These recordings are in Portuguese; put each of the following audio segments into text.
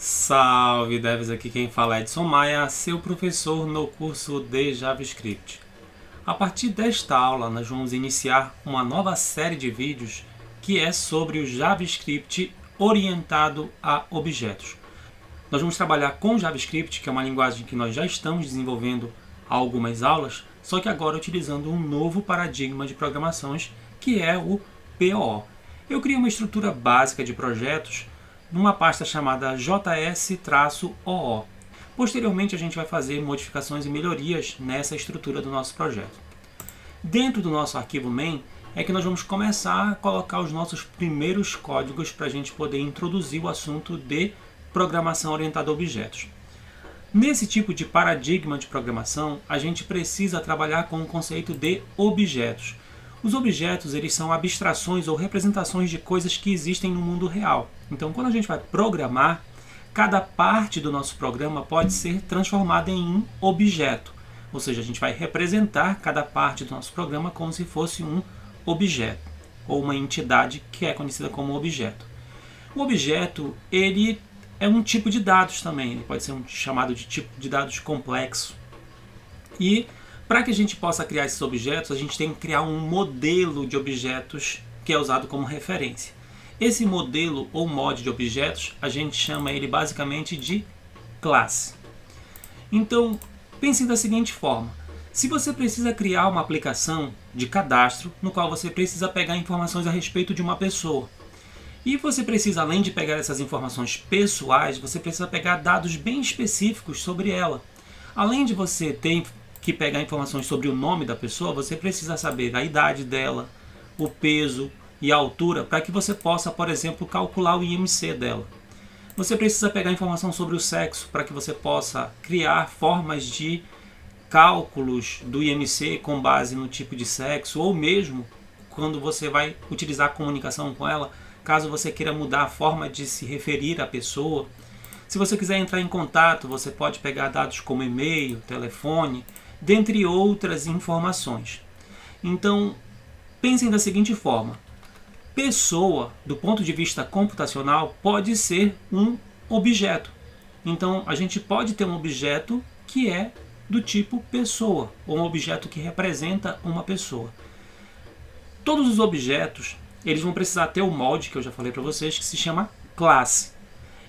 Salve devs, aqui quem fala é Edson Maia, seu professor no curso de JavaScript. A partir desta aula nós vamos iniciar uma nova série de vídeos que é sobre o JavaScript orientado a objetos. Nós vamos trabalhar com JavaScript, que é uma linguagem que nós já estamos desenvolvendo há algumas aulas, só que agora utilizando um novo paradigma de programações que é o POO. Eu criei uma estrutura básica de projetos numa pasta chamada js-oo. Posteriormente a gente vai fazer modificações e melhorias nessa estrutura do nosso projeto. Dentro do nosso arquivo main é que nós vamos começar a colocar os nossos primeiros códigos para a gente poder introduzir o assunto de programação orientada a objetos. Nesse tipo de paradigma de programação, a gente precisa trabalhar com o conceito de objetos. Os objetos eles são abstrações ou representações de coisas que existem no mundo real. Então, quando a gente vai programar, cada parte do nosso programa pode ser transformada em um objeto. Ou seja, a gente vai representar cada parte do nosso programa como se fosse um objeto, ou uma entidade que é conhecida como objeto. O objeto ele é um tipo de dados também, ele pode ser chamado de tipo de dados complexo. E para que a gente possa criar esses objetos, a gente tem que criar um modelo de objetos que é usado como referência. Esse modelo ou mod de objetos, a gente chama ele basicamente de classe. Então, pense da seguinte forma. Se você precisa criar uma aplicação de cadastro, no qual você precisa pegar informações a respeito de uma pessoa, e você precisa, além de pegar essas informações pessoais, você precisa pegar dados bem específicos sobre ela. Além de você ter que pegar informações sobre o nome da pessoa, você precisa saber a idade dela, o peso e a altura, para que você possa, por exemplo, calcular o IMC dela. Você precisa pegar informação sobre o sexo, para que você possa criar formas de cálculos do IMC com base no tipo de sexo, ou mesmo quando você vai utilizar a comunicação com ela, caso você queira mudar a forma de se referir à pessoa. Se você quiser entrar em contato, você pode pegar dados como e-mail, telefone, dentre outras informações. Então, pensem da seguinte forma. Pessoa, do ponto de vista computacional, pode ser um objeto. Então, a gente pode ter um objeto que é do tipo pessoa, ou um objeto que representa uma pessoa. Todos os objetos, eles vão precisar ter o molde, que eu já falei para vocês, que se chama classe.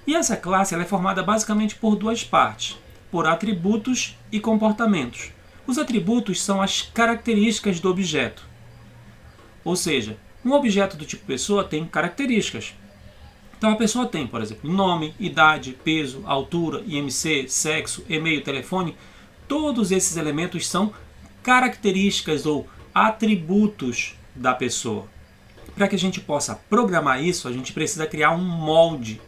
E essa classe ela é formada basicamente por duas partes, por atributos e comportamentos. Os atributos são as características do objeto. Ou seja, um objeto do tipo pessoa tem características. Então a pessoa tem, por exemplo, nome, idade, peso, altura, IMC, sexo, e-mail, telefone. Todos esses elementos são características ou atributos da pessoa. Para que a gente possa programar isso, a gente precisa criar um molde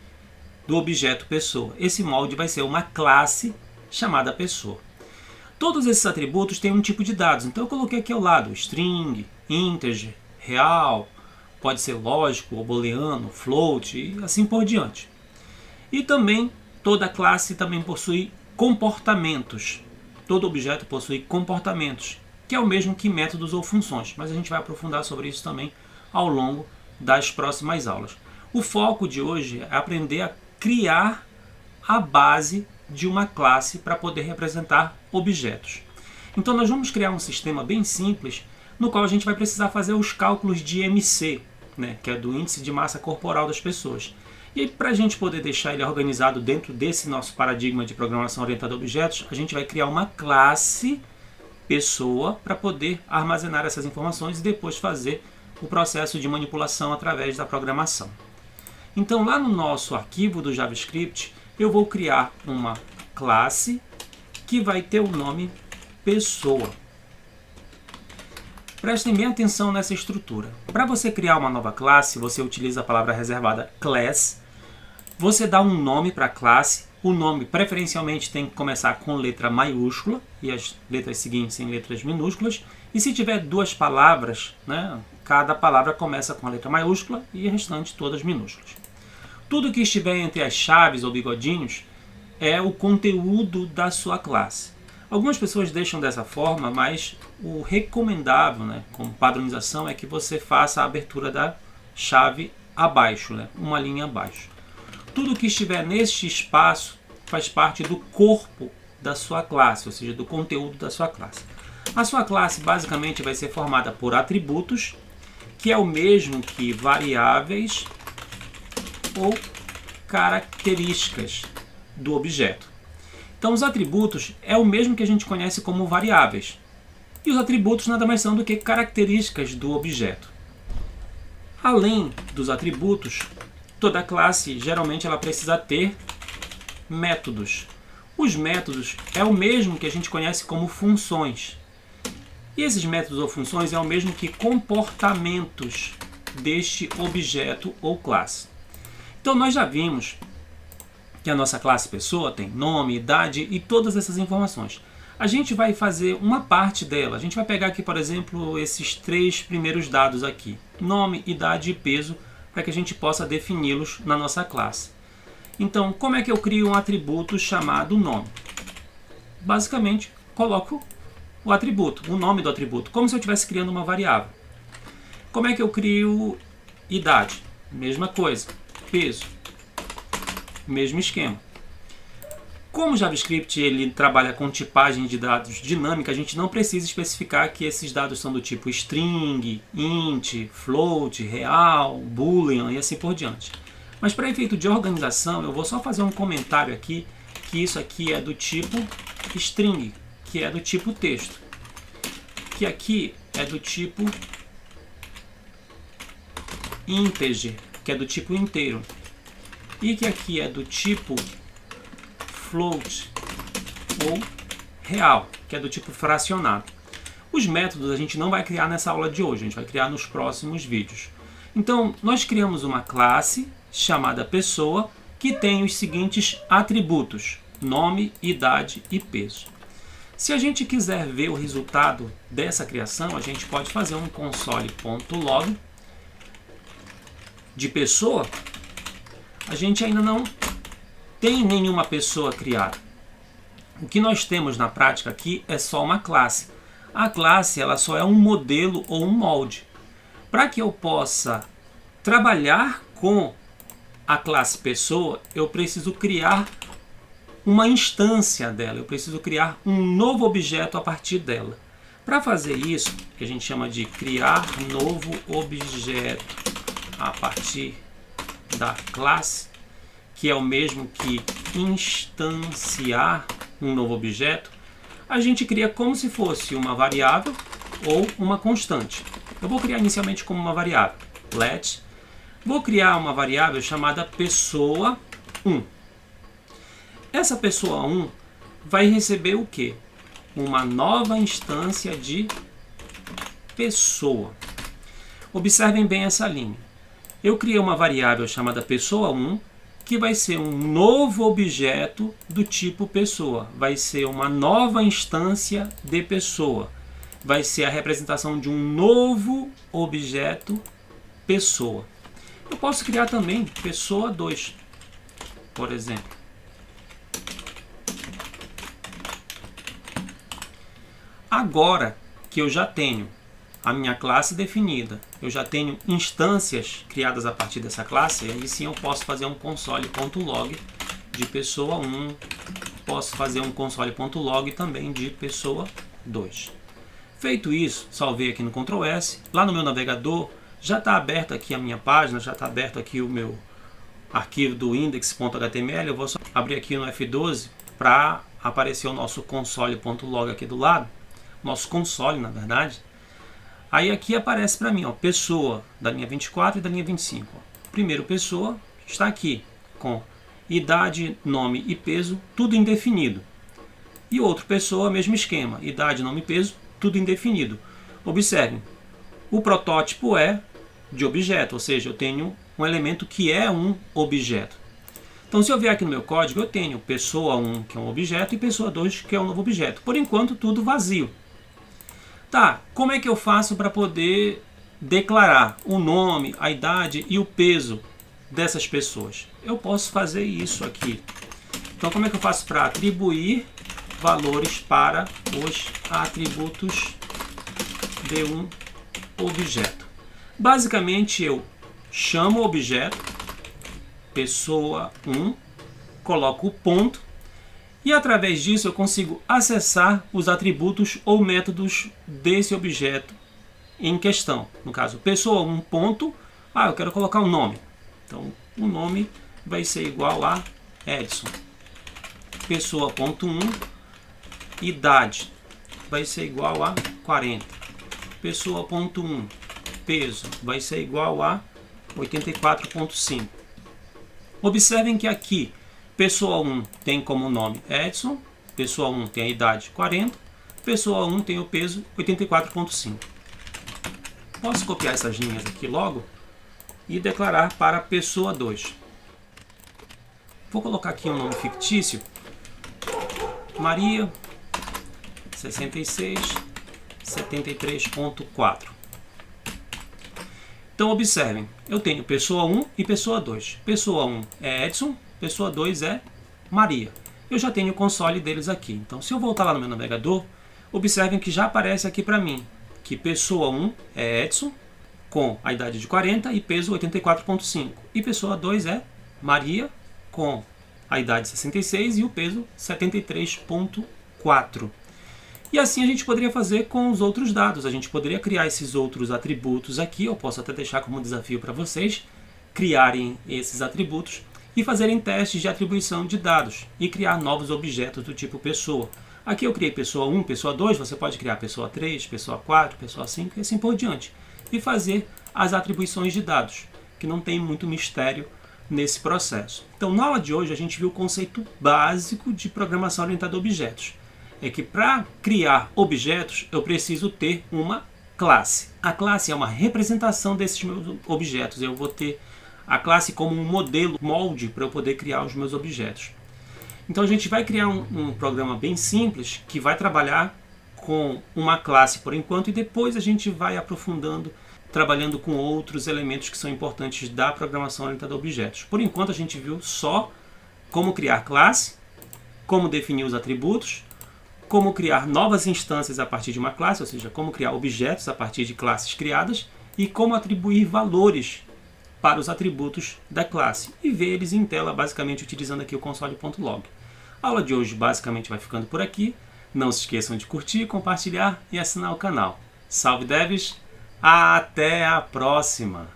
do objeto pessoa. Esse molde vai ser uma classe chamada pessoa. Todos esses atributos têm um tipo de dados. Então eu coloquei aqui ao lado string, integer, real, pode ser lógico, ou booleano, float e assim por diante. E também toda classe também possui comportamentos. Todo objeto possui comportamentos, que é o mesmo que métodos ou funções, mas a gente vai aprofundar sobre isso também ao longo das próximas aulas. O foco de hoje é aprender a criar a base de uma classe para poder representar objetos. Então nós vamos criar um sistema bem simples no qual a gente vai precisar fazer os cálculos de IMC, que é do índice de massa corporal das pessoas. E aí, para a gente poder deixar ele organizado dentro desse nosso paradigma de programação orientada a objetos, a gente vai criar uma classe pessoa para poder armazenar essas informações e depois fazer o processo de manipulação através da programação. Então lá no nosso arquivo do JavaScript, eu vou criar uma classe que vai ter o nome pessoa. Prestem bem atenção nessa estrutura. Para você criar uma nova classe, você utiliza a palavra reservada class. Você dá um nome para a classe. O nome preferencialmente tem que começar com letra maiúscula e as letras seguintes em letras minúsculas. E se tiver duas palavras, cada palavra começa com a letra maiúscula e a restante todas minúsculas. Tudo que estiver entre as chaves ou bigodinhos é o conteúdo da sua classe. Algumas pessoas deixam dessa forma, mas o recomendável, como padronização, é que você faça a abertura da chave abaixo, uma linha abaixo. tudo que estiver neste espaço faz parte do corpo da sua classe, ou seja, do conteúdo da sua classe. A sua classe basicamente vai ser formada por atributos, que é o mesmo que variáveis ou características do objeto. Então os atributos é o mesmo que a gente conhece como variáveis. E os atributos nada mais são do que características do objeto. Além dos atributos, toda classe geralmente ela precisa ter métodos. Os métodos é o mesmo que a gente conhece como funções. E esses métodos ou funções é o mesmo que comportamentos deste objeto ou classe. Então nós já vimos que a nossa classe pessoa tem nome, idade e todas essas informações. A gente vai fazer uma parte dela. A gente vai pegar aqui, por exemplo, esses 3 primeiros dados aqui. Nome, idade e peso, para que a gente possa defini-los na nossa classe. Então, como é que eu crio um atributo chamado nome? Basicamente, coloco o atributo, o nome do atributo, como se eu estivesse criando uma variável. Como é que eu crio idade? Mesma coisa. Peso. Mesmo esquema. Como o JavaScript ele trabalha com tipagem de dados dinâmica, a gente não precisa especificar que esses dados são do tipo string, int, float, real, boolean e assim por diante. Mas para efeito de organização, eu vou só fazer um comentário aqui, que isso aqui é do tipo string, que é do tipo texto. Que aqui é do tipo integer, que é do tipo inteiro. E que aqui é do tipo float ou real, que é do tipo fracionado. Os métodos a gente não vai criar nessa aula de hoje, a gente vai criar nos próximos vídeos. Então, nós criamos uma classe chamada pessoa que tem os seguintes atributos: nome, idade e peso. Se a gente quiser ver o resultado dessa criação, a gente pode fazer um console.log de pessoa. A gente ainda não tem nenhuma pessoa criada. O que nós temos na prática aqui é só uma classe. A classe ela só é um modelo ou um molde. Para que eu possa trabalhar com a classe pessoa, eu preciso criar uma instância dela, eu preciso criar um novo objeto a partir dela. Para fazer isso, que a gente chama de criar novo objeto a partir da classe, que é o mesmo que instanciar um novo objeto, a gente cria como se fosse uma variável ou uma constante. Eu vou criar inicialmente como uma variável, let. Vou criar uma variável chamada pessoa1. Essa pessoa1 vai receber o quê? Uma nova instância de pessoa. Observem bem essa linha. Eu criei uma variável chamada pessoa1, que vai ser um novo objeto do tipo pessoa. Vai ser uma nova instância de pessoa. Vai ser a representação de um novo objeto pessoa. Eu posso criar também pessoa2, por exemplo. Agora que eu já tenho a minha classe definida, eu já tenho instâncias criadas a partir dessa classe, aí sim eu posso fazer um console.log de pessoa1, posso fazer um console.log também de pessoa2. Feito isso, salvei aqui no Ctrl S, lá no meu navegador já está aberto aqui a minha página, já está aberto aqui o meu arquivo do index.html, eu vou só abrir aqui no F12 para aparecer o nosso console.log aqui do lado, nosso console na verdade. Aí aqui aparece para mim, ó, pessoa da linha 24 e da linha 25. Ó. Primeiro pessoa está aqui com idade, nome e peso, tudo indefinido. E outro pessoa, mesmo esquema, idade, nome e peso, tudo indefinido. Observem, o protótipo é de objeto, ou seja, eu tenho um elemento que é um objeto. Então se eu vier aqui no meu código, eu tenho pessoa1 que é um objeto e pessoa2 que é um novo objeto. Por enquanto tudo vazio. Tá, como é que eu faço para poder declarar o nome, a idade e o peso dessas pessoas? Eu posso fazer isso aqui. Então, como é que eu faço para atribuir valores para os atributos de um objeto? Basicamente, eu chamo o objeto, pessoa 1, coloco o ponto e através disso eu consigo acessar os atributos ou métodos desse objeto em questão. No caso, pessoa 1 ponto, eu quero colocar um nome. Então, o nome vai ser igual a Edson. Pessoa ponto 1, idade vai ser igual a 40. Pessoa ponto 1, peso vai ser igual a 84,5. Observem que aqui, pessoa 1 tem como nome Edson, pessoa 1 tem a idade 40, pessoa 1 tem o peso 84,5. Posso copiar essas linhas aqui logo e declarar para a pessoa 2. Vou colocar aqui um nome fictício, Maria, 66, 73,4. Então observem, eu tenho pessoa 1 e pessoa 2. Pessoa 1 é Edson, pessoa 2 é Maria. Eu já tenho o console deles aqui. Então se eu voltar lá no meu navegador, observem que já aparece aqui para mim que pessoa 1 é Edson, com a idade de 40 e peso 84,5. E pessoa 2 é Maria, com a idade 66 e o peso 73,4. E assim a gente poderia fazer com os outros dados. A gente poderia criar esses outros atributos aqui. Eu posso até deixar como desafio para vocês criarem esses atributos e fazerem testes de atribuição de dados e criar novos objetos do tipo pessoa. Aqui eu criei pessoa 1, pessoa 2, você pode criar pessoa 3, pessoa 4, pessoa 5 e assim por diante. E fazer as atribuições de dados, que não tem muito mistério nesse processo. Então na aula de hoje a gente viu o conceito básico de programação orientada a objetos. É que para criar objetos eu preciso ter uma classe. A classe é uma representação desses meus objetos. Eu vou ter a classe como um modelo, molde para eu poder criar os meus objetos. Então a gente vai criar um programa bem simples que vai trabalhar com uma classe por enquanto e depois a gente vai aprofundando, trabalhando com outros elementos que são importantes da programação orientada a objetos. Por enquanto a gente viu só como criar classe, como definir os atributos, como criar novas instâncias a partir de uma classe, ou seja, como criar objetos a partir de classes criadas e como atribuir valores para os atributos da classe e ver eles em tela, basicamente utilizando aqui o console.log. A aula de hoje basicamente vai ficando por aqui. Não se esqueçam de curtir, compartilhar e assinar o canal. Salve devs! Até a próxima!